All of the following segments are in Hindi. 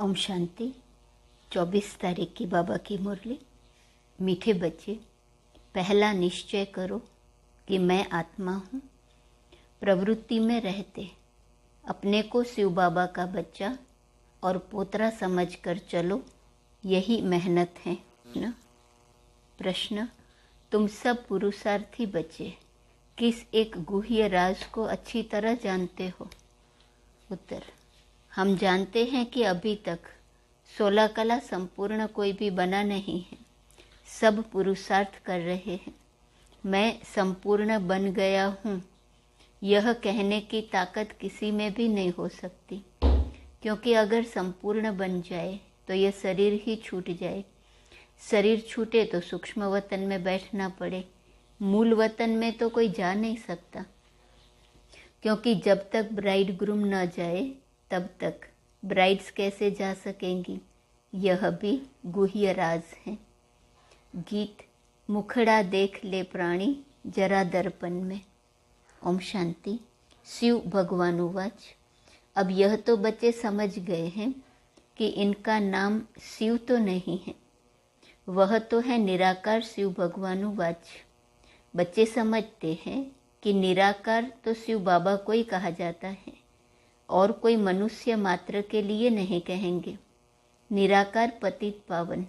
ओम शांति। 24 तारीख की बाबा की मुरली। मीठे बच्चे, पहला निश्चय करो कि मैं आत्मा हूँ। प्रवृत्ति में रहते अपने को शिव बाबा का बच्चा और पोतरा समझकर चलो, यही मेहनत है ना। प्रश्न, तुम सब पुरुषार्थी बच्चे किस एक गुह्य राज को अच्छी तरह जानते हो? उत्तर, हम जानते हैं कि अभी तक 16 कला संपूर्ण कोई भी बना नहीं है। सब पुरुषार्थ कर रहे हैं। मैं संपूर्ण बन गया हूँ, यह कहने की ताकत किसी में भी नहीं हो सकती, क्योंकि अगर संपूर्ण बन जाए तो यह शरीर ही छूट जाए। शरीर छूटे तो सूक्ष्म वतन में बैठना पड़े। मूल वतन में तो कोई जा नहीं सकता, क्योंकि जब तक ब्राइड ग्रूम न जाए तब तक ब्राइड्स कैसे जा सकेंगी। यह भी गुह्य राज है। गीत, मुखड़ा देख ले प्राणी जरा दर्पण में। ओम शांति। शिव भगवान उवाच। अब यह तो बच्चे समझ गए हैं कि इनका नाम शिव तो नहीं है, वह तो है निराकार शिव भगवान उवाच। बच्चे समझते हैं कि निराकार तो शिव बाबा को ही कहा जाता है और कोई मनुष्य मात्र के लिए नहीं कहेंगे। निराकार पतित पावन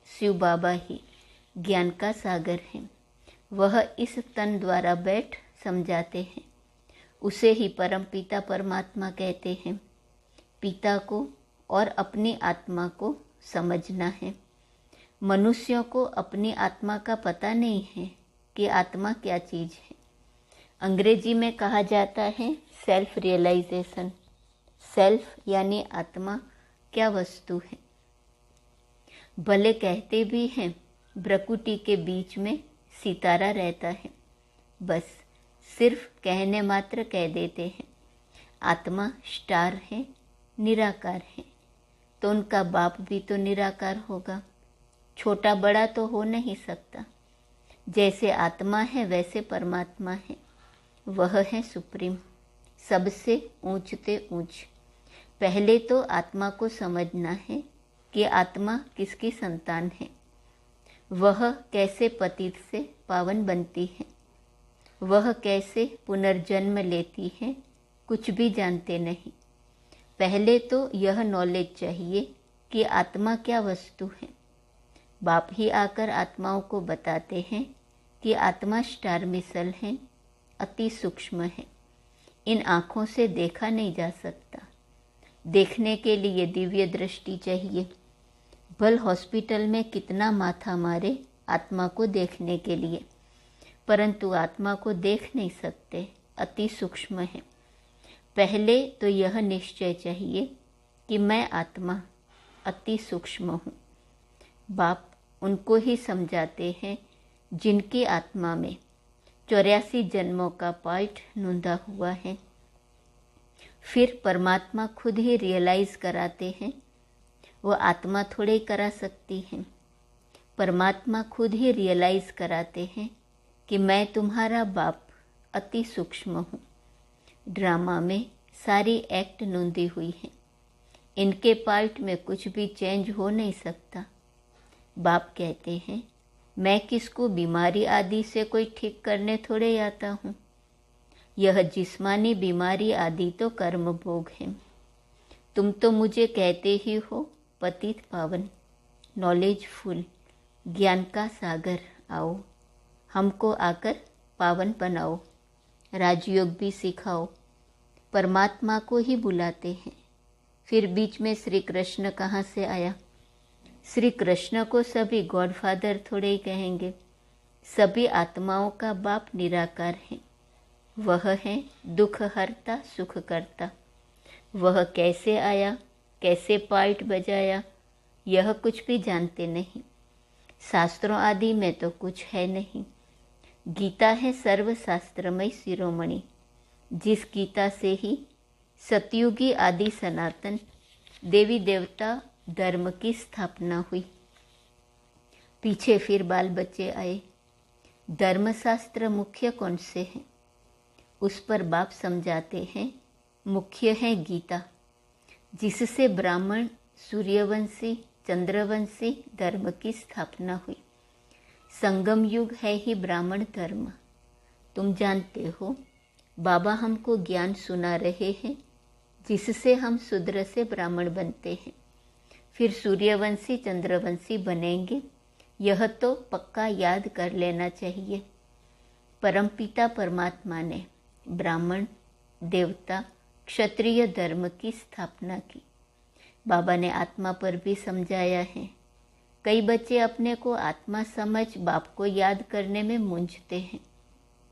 शिव बाबा ही ज्ञान का सागर है। वह इस तन द्वारा बैठ समझाते हैं। उसे ही परम पिता परमात्मा कहते हैं। पिता को और अपनी आत्मा को समझना है। मनुष्यों को अपनी आत्मा का पता नहीं है कि आत्मा क्या चीज़ है। अंग्रेजी में कहा जाता है सेल्फ रियलाइजेशन। सेल्फ यानी आत्मा क्या वस्तु है। भले कहते भी हैं प्रकृति के बीच में सितारा रहता है, बस सिर्फ कहने मात्र कह देते हैं। आत्मा स्टार है, निराकार है, तो उनका बाप भी तो निराकार होगा। छोटा बड़ा तो हो नहीं सकता। जैसे आत्मा है वैसे परमात्मा है। वह है सुप्रीम, सबसे ऊंचते ऊंच। पहले तो आत्मा को समझना है कि आत्मा किसकी संतान है, वह कैसे पतित से पावन बनती है, वह कैसे पुनर्जन्म लेती है, कुछ भी जानते नहीं। पहले तो यह नॉलेज चाहिए कि आत्मा क्या वस्तु है। बाप ही आकर आत्माओं को बताते हैं कि आत्मा स्टार मिसल है, अति सूक्ष्म है। इन आँखों से देखा नहीं जा सकता। देखने के लिए दिव्य दृष्टि चाहिए। भल हॉस्पिटल में कितना माथा मारे आत्मा को देखने के लिए, परंतु आत्मा को देख नहीं सकते, अति सूक्ष्म है। पहले तो यह निश्चय चाहिए कि मैं आत्मा अति सूक्ष्म हूँ। बाप उनको ही समझाते हैं जिनकी आत्मा में 84 जन्मों का पाठ नूंदा हुआ है। फिर परमात्मा खुद ही रियलाइज़ कराते हैं। वो आत्मा थोड़े ही करा सकती है। परमात्मा खुद ही रियलाइज़ कराते हैं कि मैं तुम्हारा बाप अति सूक्ष्म हूँ। ड्रामा में सारी एक्ट नूंदी हुई है। इनके पार्ट में कुछ भी चेंज हो नहीं सकता। बाप कहते हैं मैं किसको बीमारी आदि से कोई ठीक करने थोड़े आता हूँ। यह जिस्मानी बीमारी आदि तो कर्म भोग है। तुम तो मुझे कहते ही हो पतित पावन, नॉलेजफुल, ज्ञान का सागर, आओ हमको आकर पावन बनाओ, राजयोग भी सिखाओ। परमात्मा को ही बुलाते हैं। फिर बीच में श्री कृष्ण कहाँ से आया? श्री कृष्ण को सभी गॉडफादर थोड़े ही कहेंगे। सभी आत्माओं का बाप निराकार है। वह है दुख हरता सुख करता। वह कैसे आया, कैसे पार्ट बजाया, यह कुछ भी जानते नहीं। शास्त्रों आदि में तो कुछ है नहीं। गीता है सर्वशास्त्रमय शिरोमणि, जिस गीता से ही सतयुगी आदि सनातन देवी देवता धर्म की स्थापना हुई। पीछे फिर बाल बच्चे आए। धर्मशास्त्र मुख्य कौन से हैं? उस पर बाप समझाते हैं मुख्य है गीता, जिससे ब्राह्मण सूर्यवंशी चंद्रवंशी धर्म की स्थापना हुई। संगम युग है ही ब्राह्मण धर्म। तुम जानते हो, बाबा हमको ज्ञान सुना रहे हैं जिससे हम शूद्र से ब्राह्मण बनते हैं, फिर सूर्यवंशी चंद्रवंशी बनेंगे। यह तो पक्का याद कर लेना चाहिए। परमपिता परमात्मा ने ब्राह्मण, देवता, क्षत्रिय धर्म की स्थापना की। बाबा ने आत्मा पर भी समझाया है। कई बच्चे अपने को आत्मा समझ बाप को याद करने में मूंझते हैं।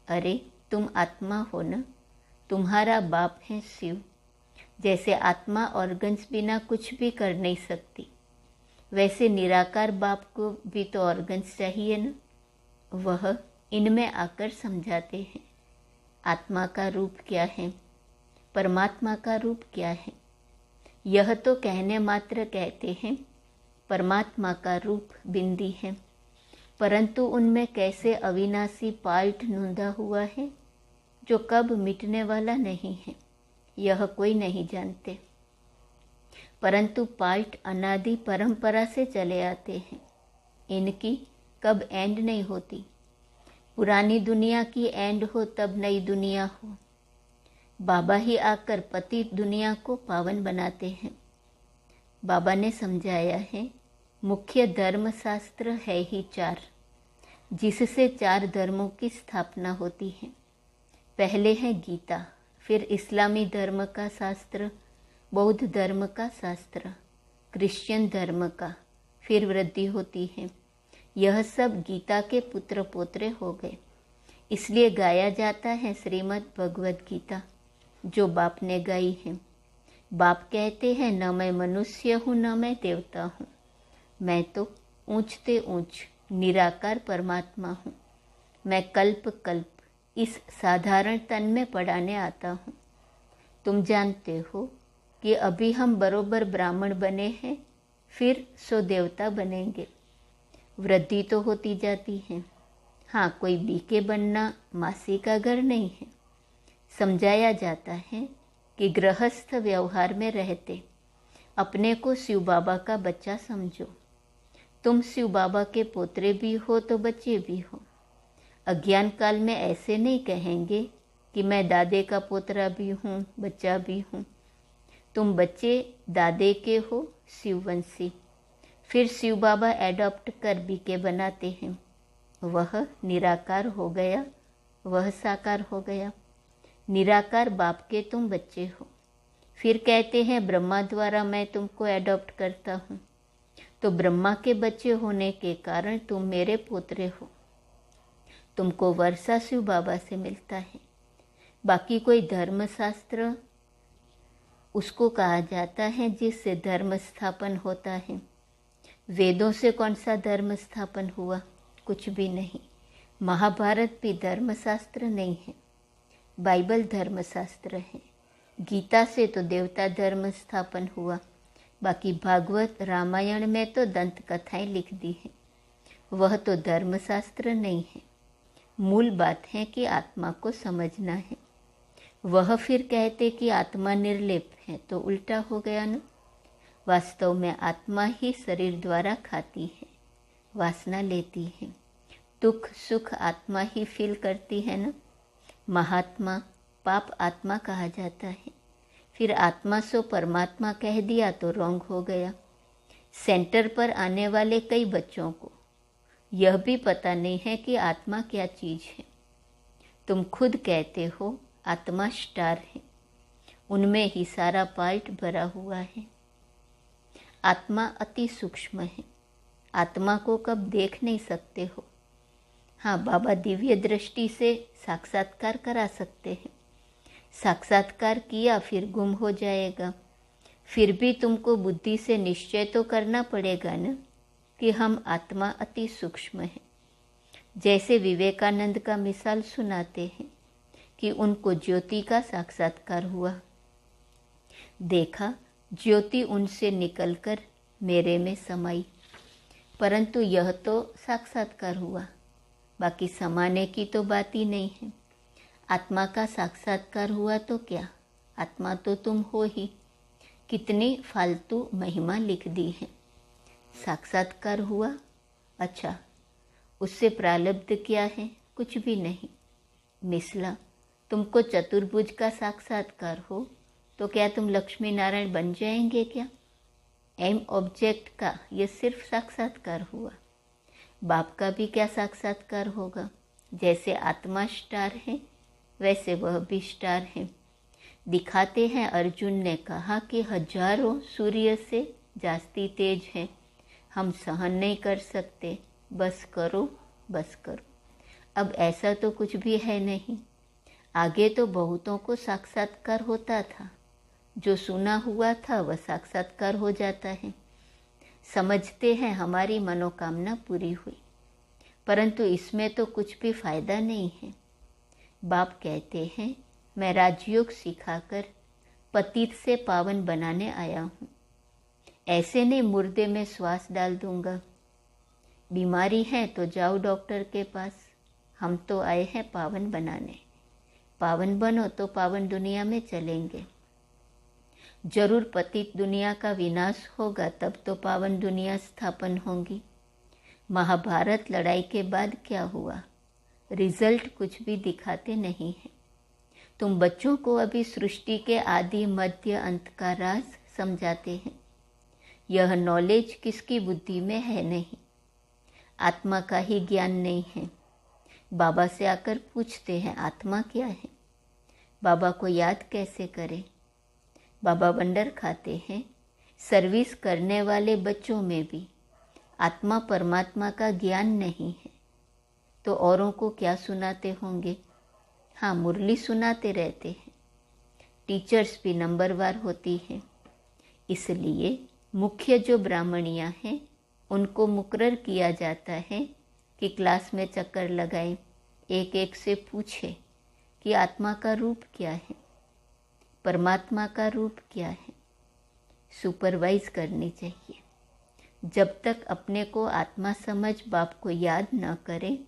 अरे तुम आत्मा हो न, तुम्हारा बाप है शिव। जैसे आत्मा ऑर्गन्स बिना कुछ भी कर नहीं सकती, वैसे निराकार बाप को भी तो ऑर्गन्स चाहिए न। वह इनमें आकर समझाते हैं आत्मा का रूप क्या है, परमात्मा का रूप क्या है। यह तो कहने मात्र कहते हैं परमात्मा का रूप बिंदी है, परंतु उनमें कैसे अविनाशी पार्ट नूंदा हुआ है जो कब मिटने वाला नहीं है, यह कोई नहीं जानते। परंतु पार्ट अनादि परंपरा से चले आते हैं, इनकी कब एंड नहीं होती। पुरानी दुनिया की एंड हो तब नई दुनिया हो। बाबा ही आकर पतित दुनिया को पावन बनाते हैं। बाबा ने समझाया है मुख्य धर्म शास्त्र है ही 4, जिससे 4 धर्मों की स्थापना होती है। पहले है गीता, फिर इस्लामी धर्म का शास्त्र, बौद्ध धर्म का शास्त्र, क्रिश्चियन धर्म का, फिर वृद्धि होती है। यह सब गीता के पुत्र पोत्रे हो गए। इसलिए गाया जाता है श्रीमद् भगवद गीता, जो बाप ने गाई है। बाप कहते हैं न मैं मनुष्य हूँ न मैं देवता हूँ, मैं तो ऊंचते ऊंच निराकार परमात्मा हूँ। मैं कल्प कल्प इस साधारण तन में पढ़ाने आता हूँ। तुम जानते हो कि अभी हम बरोबर ब्राह्मण बने हैं, फिर सो देवता बनेंगे। वृद्धि तो होती जाती है। हाँ, कोई बीके बनना मासी का घर नहीं है। समझाया जाता है कि गृहस्थ व्यवहार में रहते अपने को शिव बाबा का बच्चा समझो। तुम शिव बाबा के पोतरे भी हो तो बच्चे भी हो। अज्ञान काल में ऐसे नहीं कहेंगे कि मैं दादे का पोतरा भी हूँ, बच्चा भी हूँ। तुम बच्चे दादे के हो, शिववंशी। फिर शिव बाबा एडॉप्ट कर बीके बनाते हैं। वह निराकार हो गया, वह साकार हो गया। निराकार बाप के तुम बच्चे हो। फिर कहते हैं ब्रह्मा द्वारा मैं तुमको एडॉप्ट करता हूँ, तो ब्रह्मा के बच्चे होने के कारण तुम मेरे पोतरे हो। तुमको वर्षा शिव बाबा से मिलता है। बाकी कोई धर्मशास्त्र उसको कहा जाता है जिससे धर्म स्थापन होता है। वेदों से कौन सा धर्म स्थापन हुआ? कुछ भी नहीं। महाभारत भी धर्मशास्त्र नहीं है, बाइबल धर्मशास्त्र है। गीता से तो देवता धर्म स्थापन हुआ। बाकी भागवत रामायण में तो दंत कथाएं लिख दी हैं, वह तो धर्मशास्त्र नहीं है। मूल बात है कि आत्मा को समझना है। वह फिर कहते कि आत्मा निर्लेप है, तो उल्टा हो गया ना। वास्तव में आत्मा ही शरीर द्वारा खाती है, वासना लेती है। दुख सुख आत्मा ही फील करती है ना। महात्मा पाप आत्मा कहा जाता है। फिर आत्मा सो परमात्मा कह दिया तो रॉन्ग हो गया। सेंटर पर आने वाले कई बच्चों को यह भी पता नहीं है कि आत्मा क्या चीज़ है। तुम खुद कहते हो आत्मा स्टार है, उनमें ही सारा पार्ट भरा हुआ है। आत्मा अति सूक्ष्म है, आत्मा को कब देख नहीं सकते हो। हाँ, बाबा दिव्य दृष्टि से साक्षात्कार करा सकते हैं। साक्षात्कार किया फिर गुम हो जाएगा। फिर भी तुमको बुद्धि से निश्चय तो करना पड़ेगा न कि हम आत्मा अति सूक्ष्म है। जैसे विवेकानंद का मिसाल सुनाते हैं कि उनको ज्योति का साक्षात्कार हुआ। देखा ज्योति उनसे निकलकर मेरे में समाई, परंतु यह तो साक्षात्कार हुआ, बाकी समाने की तो बात ही नहीं है। आत्मा का साक्षात्कार हुआ तो क्या, आत्मा तो तुम हो ही। कितनी फालतू महिमा लिख दी है। साक्षात्कार हुआ, अच्छा उससे प्रारब्ध क्या है? कुछ भी नहीं। मिसला, तुमको चतुर्भुज का साक्षात्कार हो तो क्या तुम लक्ष्मी नारायण बन जाएंगे क्या? एम ऑब्जेक्ट का ये सिर्फ साक्षात्कार हुआ। बाप का भी क्या साक्षात्कार होगा? जैसे आत्मा स्टार है वैसे वह भी स्टार है। दिखाते हैं अर्जुन ने कहा कि हजारों सूर्य से जास्ती तेज है, हम सहन नहीं कर सकते, बस करो बस करो। अब ऐसा तो कुछ भी है नहीं। आगे तो बहुतों को साक्षात्कार होता था, जो सुना हुआ था वह साक्षात्कार हो जाता है। समझते हैं हमारी मनोकामना पूरी हुई, परंतु इसमें तो कुछ भी फायदा नहीं है। बाप कहते हैं मैं राजयोग सिखाकर पतित से पावन बनाने आया हूँ। ऐसे नहीं मुर्दे में श्वास डाल दूंगा। बीमारी है तो जाओ डॉक्टर के पास, हम तो आए हैं पावन बनाने। पावन बनो तो पावन दुनिया में चलेंगे। जरूर पतित दुनिया का विनाश होगा तब तो पावन दुनिया स्थापन होगी। महाभारत लड़ाई के बाद क्या हुआ? रिजल्ट कुछ भी दिखाते नहीं है। तुम बच्चों को अभी सृष्टि के आदि मध्य अंत का राज समझाते हैं। यह नॉलेज किसकी बुद्धि में है नहीं, आत्मा का ही ज्ञान नहीं है। बाबा से आकर पूछते हैं आत्मा क्या है? बाबा को याद कैसे करें? बाबा वंडर खाते हैं सर्विस करने वाले बच्चों में भी आत्मा परमात्मा का ज्ञान नहीं है, तो औरों को क्या सुनाते होंगे? हाँ, मुरली सुनाते रहते हैं। टीचर्स भी नंबरवार होती हैं, इसलिए मुख्य जो ब्राह्मणियाँ हैं उनको मुकर्रर किया जाता है कि क्लास में चक्कर लगाएं, एक एक से पूछे कि आत्मा का रूप क्या है, परमात्मा का रूप क्या है। सुपरवाइज करनी चाहिए। जब तक अपने को आत्मा समझ बाप को याद न करें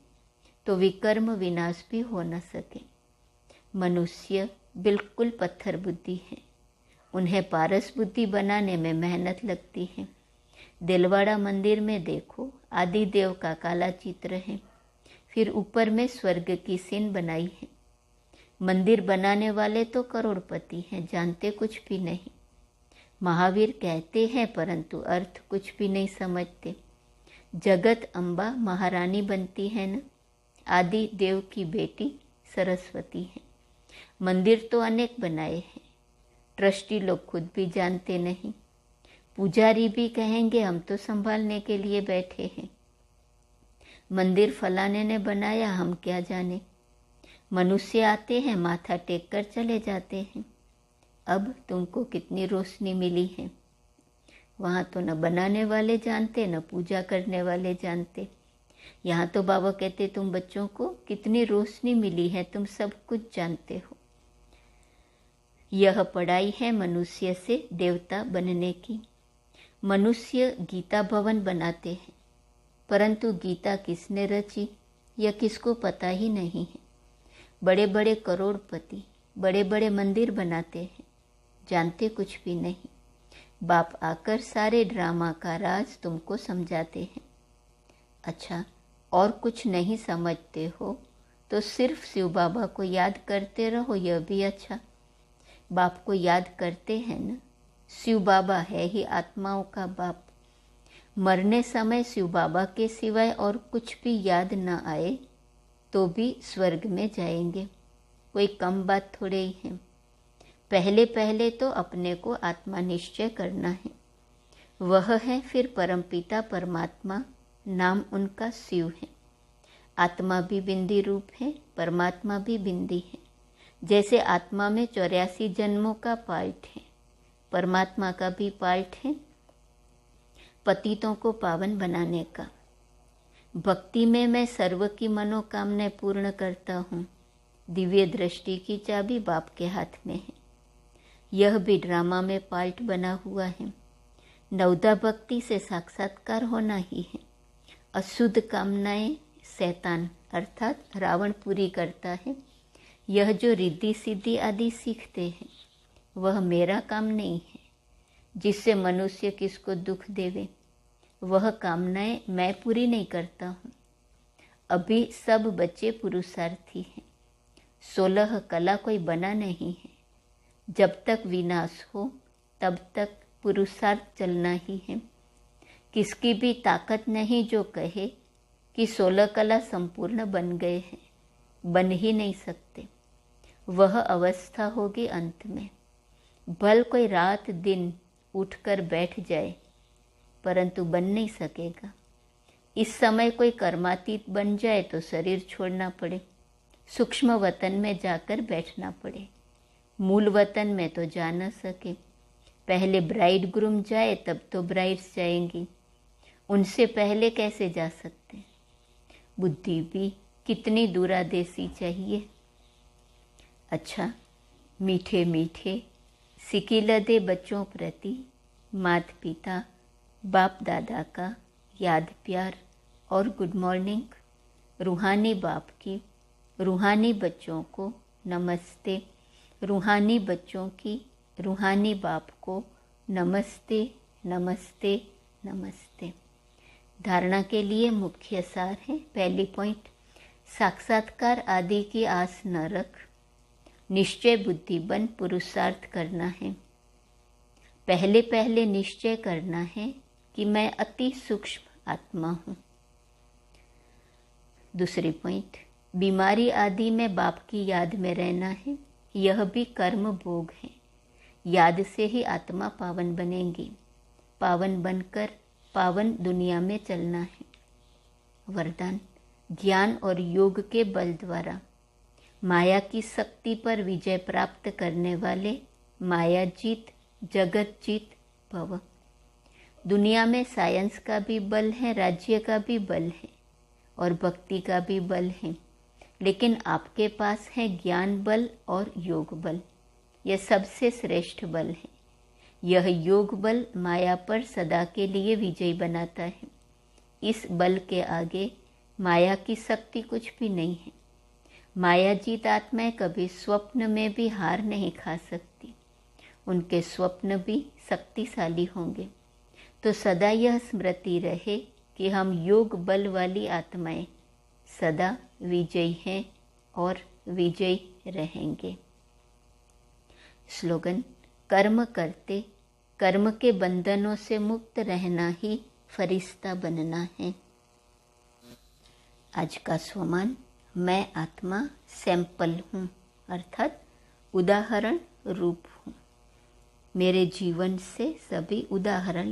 तो विकर्म विनाश भी हो न सके। मनुष्य बिल्कुल पत्थर बुद्धि है, उन्हें पारस बुद्धि बनाने में मेहनत लगती है। दिलवाड़ा मंदिर में देखो, आदि देव का काला चित्र है, फिर ऊपर में स्वर्ग की सीन बनाई है। मंदिर बनाने वाले तो करोड़पति हैं, जानते कुछ भी नहीं। महावीर कहते हैं परंतु अर्थ कुछ भी नहीं समझते। जगत अम्बा महारानी बनती है न, आदि देव की बेटी सरस्वती है। मंदिर तो अनेक बनाए हैं, ट्रस्टी लोग खुद भी जानते नहीं। पुजारी भी कहेंगे हम तो संभालने के लिए बैठे हैं। मंदिर फलाने ने बनाया, हम क्या जाने। मनुष्य आते हैं, माथा टेक कर चले जाते हैं। अब तुमको कितनी रोशनी मिली है, वहाँ तो न बनाने वाले जानते न पूजा करने वाले जानते। यहाँ तो बाबा कहते तुम बच्चों को कितनी रोशनी मिली है, तुम सब कुछ जानते हो। यह पढ़ाई है मनुष्य से देवता बनने की। मनुष्य गीता भवन बनाते हैं, परंतु गीता किसने रची यह किसको पता ही नहीं है। बड़े बड़े करोड़पति बड़े बड़े मंदिर बनाते हैं, जानते कुछ भी नहीं। बाप आकर सारे ड्रामा का राज तुमको समझाते हैं। अच्छा, और कुछ नहीं समझते हो तो सिर्फ शिव बाबा को याद करते रहो, यह भी अच्छा। बाप को याद करते हैं न, शिव बाबा है ही आत्माओं का बाप। मरने समय शिव बाबा के सिवाय और कुछ भी याद न आए तो भी स्वर्ग में जाएंगे, कोई कम बात थोड़े ही है। पहले पहले तो अपने को आत्मा निश्चय करना है, वह है फिर परमपिता परमात्मा, नाम उनका शिव है। आत्मा भी बिंदी रूप है, परमात्मा भी बिंदी है। जैसे आत्मा में 84 जन्मों का पार्ट है, परमात्मा का भी पार्ट है पतितों को पावन बनाने का। भक्ति में मैं सर्व की मनोकामनाएं पूर्ण करता हूँ। दिव्य दृष्टि की चाबी बाप के हाथ में है। यह भी ड्रामा में पार्ट बना हुआ है। नवदा भक्ति से साक्षात्कार होना ही है। अशुद्ध कामनाएं शैतान अर्थात रावण पूरी करता है। यह जो रिद्धि सिद्धि आदि सीखते हैं वह मेरा काम नहीं है। जिससे मनुष्य किसको दुख देवे, वह कामनाएं मैं पूरी नहीं करता हूँ। अभी सब बच्चे पुरुषार्थी हैं, 16 कला कोई बना नहीं है। जब तक विनाश हो तब तक पुरुषार्थ चलना ही है। किसकी भी ताकत नहीं जो कहे कि 16 कला संपूर्ण बन गए हैं, बन ही नहीं सकते। वह अवस्था होगी अंत में। भल कोई रात दिन उठकर बैठ जाए, परंतु बन नहीं सकेगा। इस समय कोई कर्मातीत बन जाए तो शरीर छोड़ना पड़े, सूक्ष्म वतन में जाकर बैठना पड़े। मूल वतन में तो जा न सके। पहले ब्राइड ग्रूम जाए तब तो ब्राइड्स जाएंगी, उनसे पहले कैसे जा सकते। बुद्धि भी कितनी दूरादेशी चाहिए। अच्छा, मीठे मीठे सिकिलदे बच्चों प्रति माता पिता बाप दादा का याद प्यार और गुड मॉर्निंग। रूहानी बाप की रूहानी बच्चों को नमस्ते, रूहानी बच्चों की रूहानी बाप को नमस्ते नमस्ते नमस्ते। धारणा के लिए मुख्य सार है। पहली पॉइंट, साक्षात्कार आदि की आस न रख, निश्चय बुद्धि बन पुरुषार्थ करना है। पहले पहले निश्चय करना है कि मैं अति सूक्ष्म आत्मा हूँ। दूसरी पॉइंट, बीमारी आदि में बाप की याद में रहना है। यह भी कर्म भोग है। याद से ही आत्मा पावन बनेगी। पावन बनकर पावन दुनिया में चलना है। वरदान, ज्ञान और योग के बल द्वारा माया की शक्ति पर विजय प्राप्त करने वाले माया जीत जगत जीत भव। दुनिया में साइंस का भी बल है, राज्य का भी बल है और भक्ति का भी बल है, लेकिन आपके पास है ज्ञान बल और योग बल। यह सबसे श्रेष्ठ बल है। यह योग बल माया पर सदा के लिए विजयी बनाता है। इस बल के आगे माया की शक्ति कुछ भी नहीं है। माया जीत आत्माएं कभी स्वप्न में भी हार नहीं खा सकती। उनके स्वप्न भी शक्तिशाली होंगे। तो सदा यह स्मृति रहे कि हम योग बल वाली आत्माएं सदा विजयी हैं और विजयी रहेंगे। स्लोगन, कर्म करते कर्म के बंधनों से मुक्त रहना ही फरिश्ता बनना है। आज का स्वमान, मैं आत्मा सैंपल हूँ, अर्थात उदाहरण रूप हूँ। मेरे जीवन से सभी उदाहरण